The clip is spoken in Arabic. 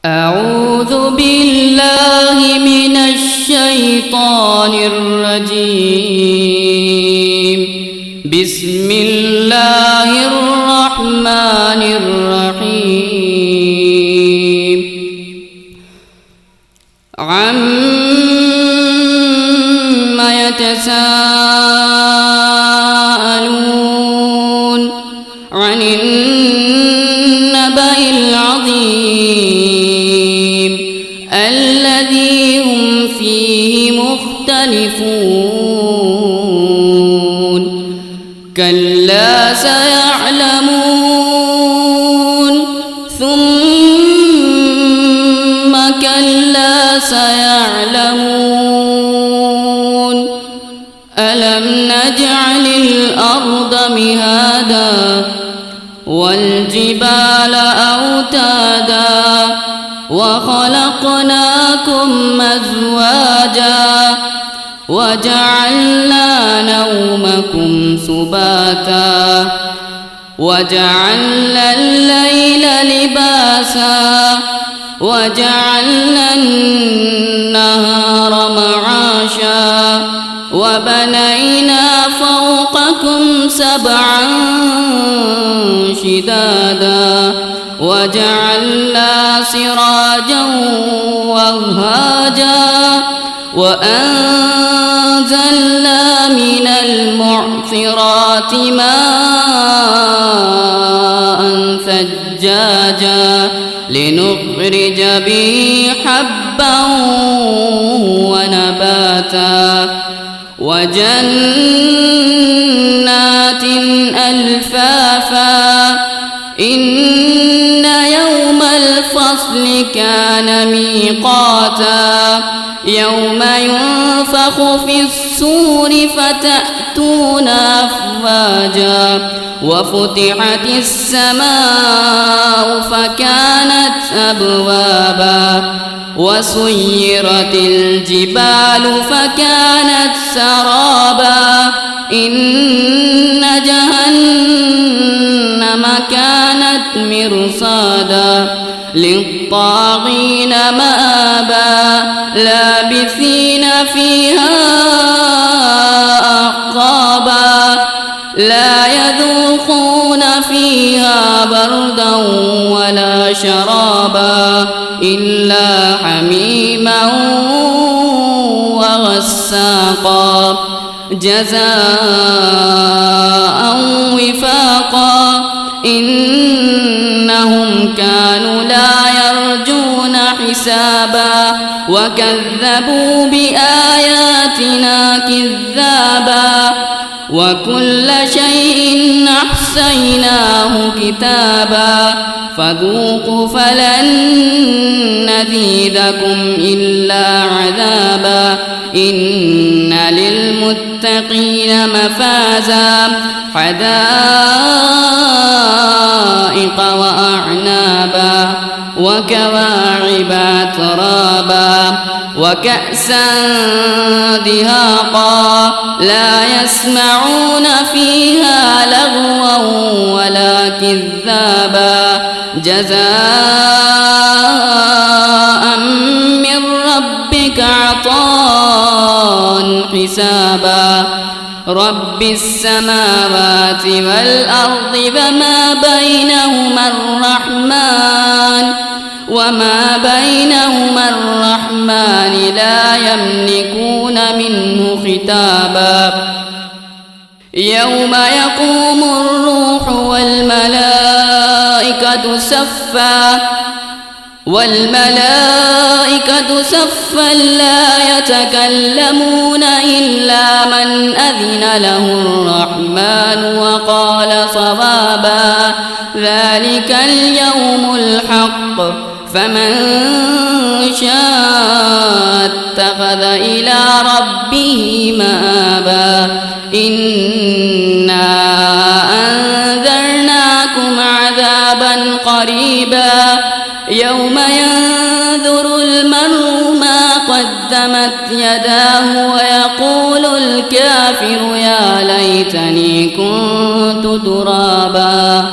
أعوذ بالله من الشيطان الرجيم. بسم الله الرحمن الرحيم. عما يتساءلون عن النبأ العظيم الذي هم فيه مختلفون. كلا سيعلمون ثم كلا سيعلمون. ألم نجعل الأرض مهادا والجبال أوتادا وخلقناكم أزواجا وجعلنا نومكم سباتا وجعلنا الليل لباسا وجعلنا النهار معاشا وبنينا فوقكم سبعا شدادا وجعلنا سراجا وهاجا وأنزلنا من المعصرات ماء ثجاجا لنخرج به حبا ونباتا وجنات ألفافا. إن يوم الفصل كان ميقاتا يوم ينفخ في الصور فتأتون أفواجا وفتحت السماء فكانت أبوابا وسيرت الجبال فكانت سرابا. إن جهنم كانت مرصادا للطاغين مآبا لابثين فيها أحقابا لا يذوقون فيها بردا ولا شرابا إلا حميما وغساقا جزاء وفاقا. إنهم كانوا لا يرجون حسابا وكذبوا بآياتنا كذابا وكل شيء أحصيناه كتابا فذوقوا فلن نزيدكم إلا عذابا. إن للمتقين مفازا حدائق وأعنابا وكواعب أترابا وكأسا دهاقا لا يسمعون فيها لغوا ولا كذابا جزاء من ربك عطاء حسابا. رب السماوات والأرض وما بينهما الرحمن وما بينهما الرحمن لا يملكون منه خطابا. يوم يقوم الروح والملائكة صفا لا يتكلمون إلا من أذن له الرحمن وقال صوابا. ذلك اليوم الحق فمن شاء اتخذ إلى ربه مآبا. إنا أنذرناكم عذابا قريبا يوم ينظر المرء ما قدمت يداه ويقول الكافر يا ليتني كنت ترابا.